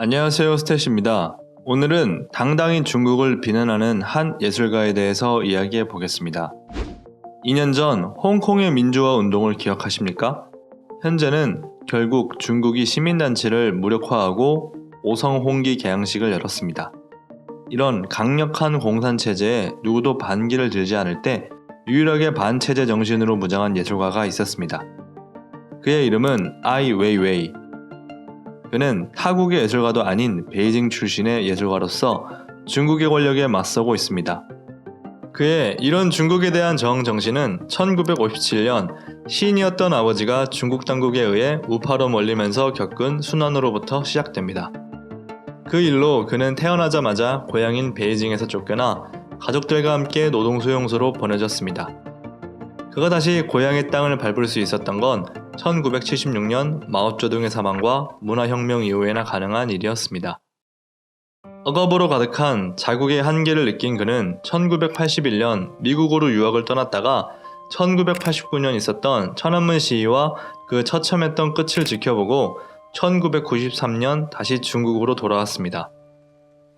안녕하세요, 스탯입니다. 오늘은 당당히 중국을 비난하는 한 예술가에 대해서 이야기해 보겠습니다. 2년 전 홍콩의 민주화 운동을 기억하십니까? 현재는 결국 중국이 시민단체를 무력화하고 오성홍기 개항식을 열었습니다. 이런 강력한 공산체제에 누구도 반기를 들지 않을 때 유일하게 반체제 정신으로 무장한 예술가가 있었습니다. 그의 이름은 아이 웨이웨이. 그는 타국의 예술가도 아닌 베이징 출신의 예술가로서 중국의 권력에 맞서고 있습니다. 그의 이런 중국에 대한 정신은 1957년 시인이었던 아버지가 중국 당국에 의해 우파로 몰리면서 겪은 순환으로부터 시작됩니다. 그 일로 그는 태어나자마자 고향인 베이징에서 쫓겨나 가족들과 함께 노동수용소로 보내졌습니다. 그가 다시 고향의 땅을 밟을 수 있었던 건 1976년 마오쩌둥의 사망과 문화혁명 이후에나 가능한 일이었습니다. 억압으로 가득한 자국의 한계를 느낀 그는 1981년 미국으로 유학을 떠났다가 1989년 있었던 천안문 시위와 그 처참했던 끝을 지켜보고 1993년 다시 중국으로 돌아왔습니다.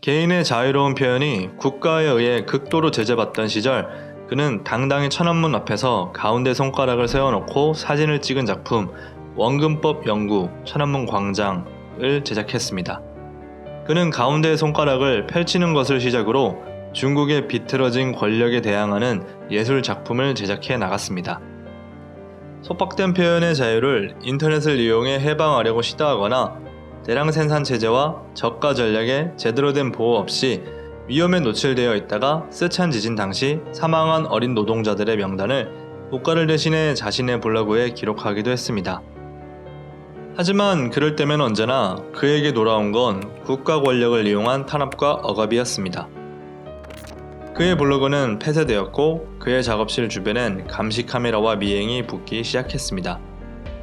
개인의 자유로운 표현이 국가에 의해 극도로 제재받던 시절 그는 당당히 천안문 앞에서 가운데 손가락을 세워놓고 사진을 찍은 작품 원근법 연구 천안문 광장을 제작했습니다. 그는 가운데 손가락을 펼치는 것을 시작으로 중국의 비틀어진 권력에 대항하는 예술 작품을 제작해 나갔습니다. 속박된 표현의 자유를 인터넷을 이용해 해방하려고 시도하거나 대량 생산 체제와 저가 전략에 제대로 된 보호 없이 위험에 노출되어 있다가 쓰촨 지진 당시 사망한 어린 노동자들의 명단을 국가를 대신해 자신의 블로그에 기록하기도 했습니다. 하지만 그럴 때면 언제나 그에게 돌아온 건 국가 권력을 이용한 탄압과 억압이었습니다. 그의 블로그는 폐쇄되었고 그의 작업실 주변엔 감시 카메라와 미행이 붙기 시작했습니다.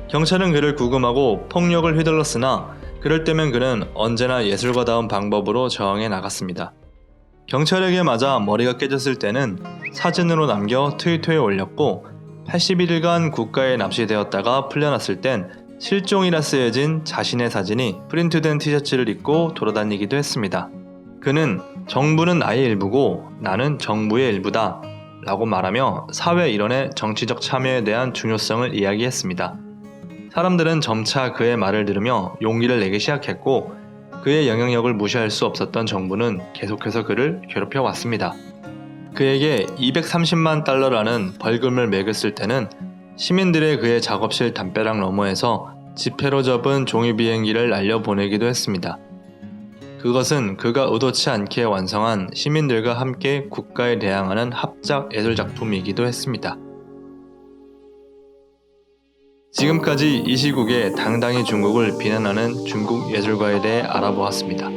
경찰은 그를 구금하고 폭력을 휘둘렀으나 그럴 때면 그는 언제나 예술가다운 방법으로 저항해 나갔습니다. 경찰에게 맞아 머리가 깨졌을 때는 사진으로 남겨 트위터에 올렸고 81일간 국가에 납치되었다가 풀려났을 땐 실종이라 쓰여진 자신의 사진이 프린트된 티셔츠를 입고 돌아다니기도 했습니다. 그는 정부는 나의 일부고 나는 정부의 일부다 라고 말하며 사회 일원의 정치적 참여에 대한 중요성을 이야기했습니다. 사람들은 점차 그의 말을 들으며 용기를 내기 시작했고 그의 영향력을 무시할 수 없었던 정부는 계속해서 그를 괴롭혀 왔습니다. 그에게 230만 달러라는 벌금을 매겼을 때는 시민들의 그의 작업실 담벼락 너머에서 지폐로 접은 종이 비행기를 날려보내기도 했습니다. 그것은 그가 의도치 않게 완성한 시민들과 함께 국가에 대항하는 합작 예술작품이기도 했습니다. 지금까지 이 시국에 당당히 중국을 비난하는 중국 예술가에 대해 알아보았습니다.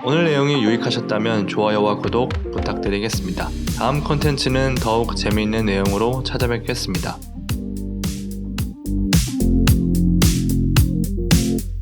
오늘 내용이 유익하셨다면 좋아요와 구독 부탁드리겠습니다. 다음 콘텐츠는 더욱 재미있는 내용으로 찾아뵙겠습니다.